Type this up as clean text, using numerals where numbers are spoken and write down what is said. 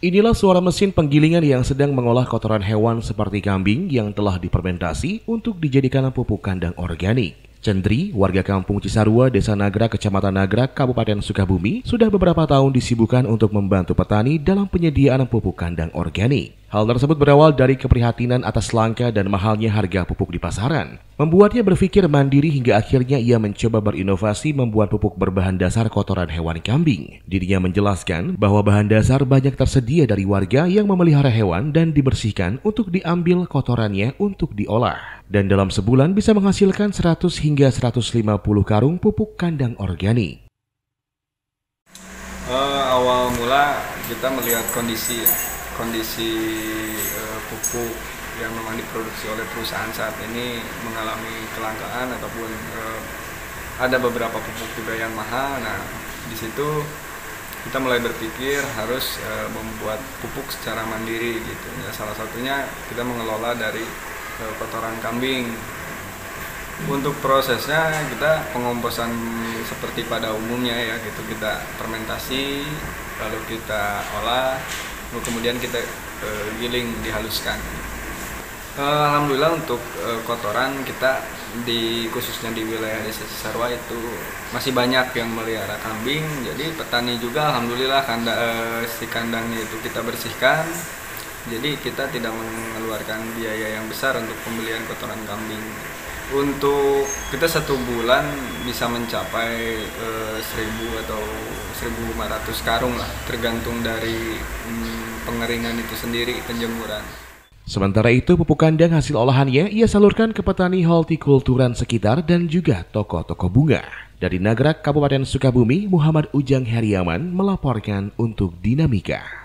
Inilah suara mesin penggilingan yang sedang mengolah kotoran hewan seperti kambing yang telah difermentasi untuk dijadikan pupuk kandang organik. Cendri, warga kampung Cisarua, Desa Nagrag, Kecamatan Nagrag, Kabupaten Sukabumi, sudah beberapa tahun disibukkan untuk membantu petani dalam penyediaan pupuk kandang organik. Hal tersebut berawal dari keprihatinan atas langka dan mahalnya harga pupuk di pasaran. Membuatnya berpikir mandiri hingga akhirnya ia mencoba berinovasi membuat pupuk berbahan dasar kotoran hewan kambing. Dirinya menjelaskan bahwa bahan dasar banyak tersedia dari warga yang memelihara hewan dan dibersihkan untuk diambil kotorannya untuk diolah. Dan dalam sebulan bisa menghasilkan 100 hingga 150 karung pupuk kandang organik. Awal mula kita melihat kondisi pupuk yang memang diproduksi oleh perusahaan saat ini mengalami kelangkaan ataupun ada beberapa pupuk juga yang mahal. Nah, di situ kita mulai berpikir harus membuat pupuk secara mandiri gitu. Ya, salah satunya kita mengelola dari kotoran kambing. Untuk prosesnya kita pengomposan seperti pada umumnya ya gitu, kita fermentasi, lalu kita olah, lalu kemudian kita giling, dihaluskan. Alhamdulillah untuk kotoran kita khususnya di wilayah Desa Cisarua itu masih banyak yang melihara kambing. Jadi petani juga alhamdulillah si kandangnya itu kita bersihkan. Jadi kita tidak mengeluarkan biaya yang besar untuk pembelian kotoran kambing. Untuk kita satu bulan bisa mencapai 1.000 atau 1.500 karung lah, tergantung dari pengeringan itu sendiri, penjemuran. Sementara itu, pupuk kandang hasil olahannya ia salurkan ke petani hortikulturan sekitar dan juga toko-toko bunga. Dari Nagrag, Kabupaten Sukabumi, Muhammad Ujang Heriaman melaporkan untuk Dinamika.